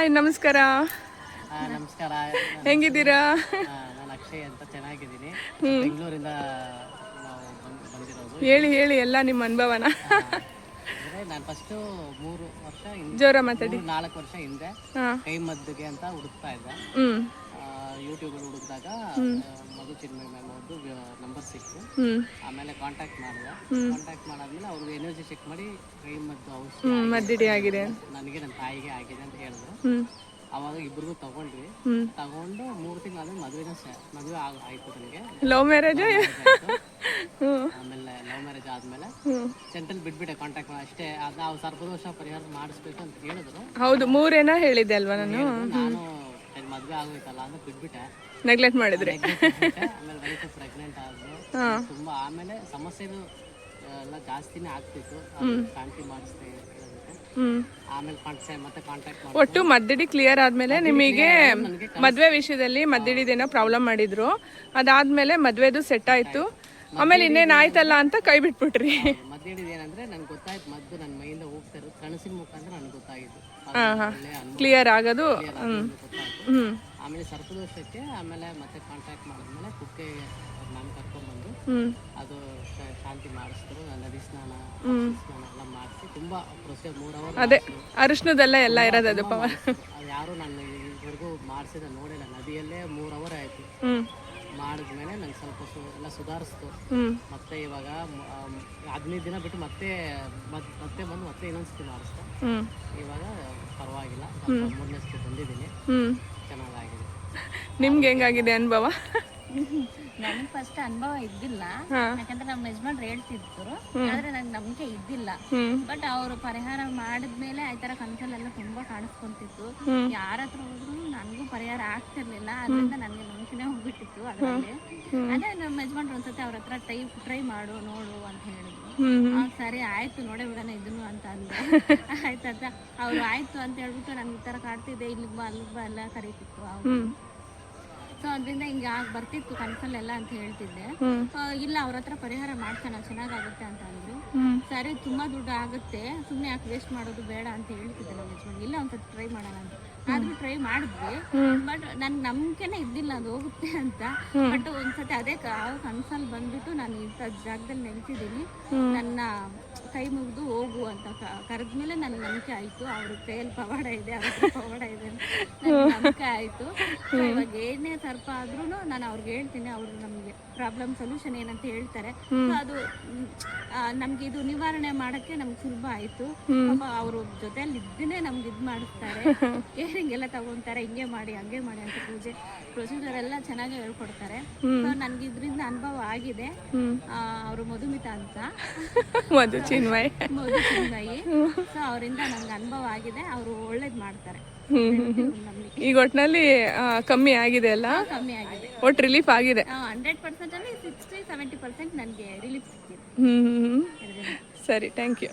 Hi, ನಮಸ್ಕಾರ. ನಮಸ್ಕಾರ. ಹೆಂಗಿದ್ದೀರಾ? ನಾನು ಅಕ್ಷಯ್ ಅಂತ ಚೆನ್ನಾಗಿದ್ದೀನಿ. ಬೆಂಗಳೂರಿಂದ ನಾವು ಬಂದಿರೋದು. ಹೇಳಿ ಹೇಳಿ ಎಲ್ಲ ನಿಮ್ಮ ಅನುಭವನ. ಅಂದರೆ ನಾನು ಫಸ್ಟು 3 ವರ್ಷ ಹಿಂದೆ, ಜೋರ ಮಾತಾಡಿ. 4 ವರ್ಷ ಹಿಂದೆ ಕೈ ಮದ್ದುಗೆ ಅಂತ ಹುಡುಕ್ತಾ ಇದ್ದೆ. ಯೂಟ್ಯೂಬಲ್ಲಿ ಹುಡುಕಿದಾಗ ಮಧು ಚಿನ್ಮಯ ಮ್ಯಾಮ್ ಅವ್ರದ್ದು ನಂಬರ್ ಸಿಕ್ತು. ಆಮೇಲೆ ಕಾಂಟ್ಯಾಕ್ಟ್ ಮಾಡಿದೆ. ಕಾಂಟ್ಯಾಕ್ಟ್ ಮಾಡಾದ್ಮೇಲೆ ಅವ್ರಿಗೆ ಎನರ್ಜಿ ಚೆಕ್ ಮಾಡಿ ಕೈ ಮದ್ದು ಔಷಧಿ ಮದ್ದಿಡಿ ಆಗಿದೆ, ನನಗೆ ನನ್ನ ತಾಯಿಗೆ ಆಗಿದೆ ಅಂತ ಹೇಳಿದ್ರು. ಅವಾಗ ಇಬ್ಬರಿಗೂ ತಗೊಂಡ್ವಿ. ತಗೊಂಡು 3 ತಿಂಗಳಾದ್ಮೇಲೆ ಮದುವೆ ಆಯ್ತು ನನಗೆ. Love marriage. ಆಮೇಲೆ ಲವ್ ಮ್ಯಾರೇಜ್ ಆದ್ಮೇಲೆ ಸೆಂಟ್ರಲ್ ಬಿಟ್ಬಿಟ್ಟೆ, ಕಾಂಟ್ಯಾಕ್ಟ್ ಮಾಡಿ ಅಷ್ಟೇ. ನಾವು ಸರ್ಪದೋಷ ಪರಿಹಾರ ಮಾಡಿಸ್ಬೇಕು ಅಂತ ಹೇಳಿದ್ರು. ಹೌದು, 3 ಹೇಳಿದೆ ಅಲ್ವಾ ನಾನು. ಮದುವೆ ಆಗೋಯ್ತಲ್ಲ ಅಂತ ಬಿಟ್ಬಿಟ್ಟೆ, ನೆಗ್ಲೆಕ್ಟ್ ಮಾಡಿದ್ರೆ. ಆಮೇಲೆ ವೈಫ್ ಪ್ರೆಗ್ನೆಂಟ್ ಆದ್ರು. ತುಂಬಾ ಆಮೇಲೆ ಸಮಸ್ಯೆಗಳು ಎಲ್ಲ ಜಾಸ್ತಿನೇ ಆಗ್ತಿತ್ತು. ಶಾಂತಿ ಮಾಡಿಸ್ತೆ ಆಮೇಲೆ ಮತ್ತೆ ಕಾಂಟ್ಯಾಕ್ಟ್ ಮಾಡಿ ಒಟ್ಟು ಮದ್ದಿಡಿ ಕ್ಲಿಯರ್ ಆದ್ಮೇಲೆ ನಿಮಗೆ ಮದ್ವೆ ವಿಷಯದಲ್ಲಿ ಮದ್ದಿಡಿದೇನೋ ಪ್ರಾಬ್ಲಮ್ ಮಾಡಿದ್ರು. ಅದಾದ್ಮೇಲೆ ಮದ್ವೆದು ಸೆಟ್ ಆಯ್ತು. ಆಮೇಲೆ ಇನ್ನೇನ್ ಆಯ್ತಲ್ಲ ಅಂತ ಕೈ ಬಿಟ್ಬಿಟ್ರಿ. ಮದ್ದಿಡಿದ ಏನಂದ್ರೆ ನನ್ಗೆ ಗೊತ್ತಾಯ್ತು, ಮದ್ದು ನನ್ನ ಮೈಯಿಂದ ಹೋಗ್ತಾ ಇರೋದು ಕನಸಿನ ಮುಖಾಂತರ ನನಗೆ ಗೊತ್ತಾಗಿತ್ತು. ಕ್ಲಿಯರ್ ಆಗೋದು. ಆಮೇಲೆ ಸರ್ಪದೋಷಕ್ಕೆ ಆಮೇಲೆ ಮತ್ತೆ ಕಾಂಟ್ಯಾಕ್ಟ್ ಮಾಡಿದ್ಮೇಲೆ ಕುಕ್ಕೆ ನಾನು ಕರ್ಕೊಂಡ್ಬಂದು ಅದು ಶಾಂತಿ ಮಾಡಿಸಿದ್ರು. ನದಿ ಸ್ನಾನ ಎಲ್ಲ ಮಾಡಿಸಿ ತುಂಬಾ ಪ್ರೊಸೀಜರ್ 3 ಅವರ್. ಅದೇ ಅರಿಶಿನದೆಲ್ಲ ಎಲ್ಲ ಇರೋದು ಅದು ಪವರ್. ಅದು ಯಾರು ನಾನು ಇದುವರೆಗೂ ಮಾಡಿಸಿದ ನೋಡಿಲ್ಲ. ನದಿಯಲ್ಲೇ 3 ಅವರ್ ಆಯ್ತು. ಮಾಡಿದ್ಮೇಲೆ ನಂಗೆ ಸ್ವಲ್ಪ ಎಲ್ಲ ಸುಧಾರಿಸ್ತು. ಮತ್ತೆ ಇವಾಗ 15 ದಿನ ಬಿಟ್ಟು ಮತ್ತೆ ಬಂದು ಮತ್ತೆ ಇನ್ನೊಂದ್ಸತಿ ಮಾಡಿಸ್ತಾ. ಇವಾಗ ಪರವಾಗಿಲ್ಲ, 3ನೇ ಸತಿ ಬಂದಿದ್ದೀನಿ, ಚೆನ್ನಾಗಿದೆ. ನಿಮ್ಗೆ ಹೆಂಗಾಗಿದೆ ಅನುಭವ? ನನಗೆ ಫಸ್ಟ್ ಅನುಭವ ಇದ್ದಿಲ್ಲ, ಯಾಕಂದ್ರೆ ನಮ್ಮ ಯಜಮಾನ್ರು ಹೇಳ್ತಿದ್ರು, ಆದ್ರೆ ನಂಗೆ ನಂಬಿಕೆ ಇದ್ದಿಲ್ಲ. ಬಟ್ ಅವರು ಪರಿಹಾರ ಮಾಡಿದ್ಮೇಲೆ ಈ ತರ ಕನಸಲ್ಲೆಲ್ಲ ತುಂಬಾ ಕಾಣಿಸ್ಕೊಂತಿತ್ತು. ಯಾರ ಹತ್ರ ಹೋದ್ರು ನನಗೂ ಪರಿಹಾರ ಆಗ್ತಿರ್ಲಿಲ್ಲ. ಅದರಿಂದ ನನಗೆ ನಂಬಿಕೆನೇ ಹೋಗ್ಬಿಟ್ಟಿತ್ತು ಅದರಲ್ಲಿ. ಅದೇ ನಮ್ಮ ಯಜಮಾನ್ರು ಒಂದ್ಸತಿ ಅವ್ರ ಹತ್ರ ಟ್ರೈ ಮಾಡು ನೋಡು ಅಂತ ಹೇಳಿದ್ರು. ಸರಿ ಆಯ್ತು, ನೋಡೇ ಬಿಡೋಣ ಇದನ್ನು ಅಂತ ಅಂದೆ. ಆಯ್ತಂತ ಅವ್ರು ಆಯ್ತು ಅಂತ ಹೇಳ್ಬಿಟ್ಟು ನನ್ಗೆ ಈ ತರ ಕಾಡ್ತಿದ್ದೆ, ಇಲ್ಲಿಗೆ ಬಾ ಅಲ್ಲಿಗೆ ಬಾ ಎಲ್ಲ ಕರೀತಿತ್ತು ಅವ್ರು. ಸೊ ಅದರಿಂದ ಹಿಂಗೆ ಬರ್ತಿತ್ತು ಕನಸಲ್ಲೆಲ್ಲ ಅಂತ ಹೇಳ್ತಿದ್ದೆ. ಇಲ್ಲ ಅವ್ರ ಹತ್ರ ಪರಿಹಾರ ಮಾಡ್ತಾನ ಚೆನ್ನಾಗಾಗುತ್ತೆ ಅಂತ ಅಂದ್ರು. ಸರಿ ತುಂಬಾ ದುಡ್ಡು ಆಗುತ್ತೆ, ಸುಮ್ಮನೆ ಯಾಕೆ ವೇಸ್ಟ್ ಮಾಡೋದು ಬೇಡ ಅಂತ ಹೇಳ್ತಿದ್ದೆ ನಮ್ಮ ಯಜಮಾನ್. ಇಲ್ಲ ಒಂದ್ಸತಿ ಟ್ರೈ ಮಾಡೋಣ ಅಂತ. ಆದ್ರೂ ಟ್ರೈ ಮಾಡಿದ್ವಿ. ಬಟ್ ನನ್ಗೆ ನಂಬಿಕೆನೇ ಇದ್ದಿಲ್ಲ ಅದು ಹೋಗುತ್ತೆ ಅಂತ. ಬಟ್ ಒಂದ್ಸತಿ ಅದೇ ಕನ್ಸಲ್ಲಿ ಬಂದ್ಬಿಟ್ಟು ನಾನು ಇಂಥ ಜಾಗದಲ್ಲಿ ನೆನ್ಸಿದ್ದೀನಿ, ನನ್ನ ಕೈ ಮುಗಿದು ಹೋಗು ಅಂತ ಕರೆದ್ಮೇಲೆ ನನ್ನ ನಂಬಿಕೆ ಆಯ್ತು. ಅವ್ರ ಕೈಯಲ್ಲಿ ಪವಾಡ ಇದೆ, ಅವ್ರ ಪವಾಡ ಇದೆ ಅಂತ ನಂಬಿಕೆ ಆಯ್ತು. ಇವಾಗ ಏನೇ ಸರ್ಪ ಆದ್ರೂ ನಾನು ಅವ್ರಿಗೆ ಹೇಳ್ತೀನಿ, ಅವರು ನಮಗೆ ಪ್ರಾಬ್ಲಮ್ ಸೊಲ್ಯೂಷನ್ ಏನಂತ ಹೇಳ್ತಾರೆ. ಅದು ನಮ್ಗೆ ಇದು ನಿವಾರಣೆ ಮಾಡಕ್ಕೆ ನಮ್ಗೆ ಸುಲಭ ಆಯ್ತು. ಅವ್ರ ಜೊತೆಯಲ್ಲಿ ಇದ್ದೇನೆ ನಮ್ಗೆ ಇದು ಮಾಡಿಸ್ತಾರೆ, ಕೇರಿಂಗ್ ಎಲ್ಲ ತಗೊಂತಾರೆ, ಹಿಂಗೆ ಮಾಡಿ ಹಂಗೆ ಮಾಡಿ ಅಂತ ಪೂಜೆ ಪ್ರೊಸೀಜರ್ ಎಲ್ಲ ಚೆನ್ನಾಗಿ ಹೇಳ್ಕೊಡ್ತಾರೆ. ಸೊ ನನ್ಗೆ ಇದರಿಂದ ಅನುಭವ ಆಗಿದೆ. ಅವರು ಮಧುಮಿತಾ ಅಂತ, ಮಧು ಚಿನ್ಮಯಿ. ಸೊ ಅವರಿಂದ ನಂಗೆ ಅನುಭವ ಆಗಿದೆ. ಅವರು ಒಳ್ಳೇದ್ ಮಾಡ್ತಾರೆ. ಈಗ ಒಟ್ಟಿನಲ್ಲಿ ಕಮ್ಮಿ ಆಗಿದೆ ಅಲ್ಲ? ಕಮ್ಮಿ ಆಗಿದೆ, ಒಟ್ಟು ರಿಲೀಫ್ ಆಗಿದೆ. 100% ಅಲ್ಲಿ 60-70% ನನಗೆ ರಿಲೀಫ್ ಸಿಕ್ಕಿದೆ. ಸರಿ, ಥ್ಯಾಂಕ್ ಯು.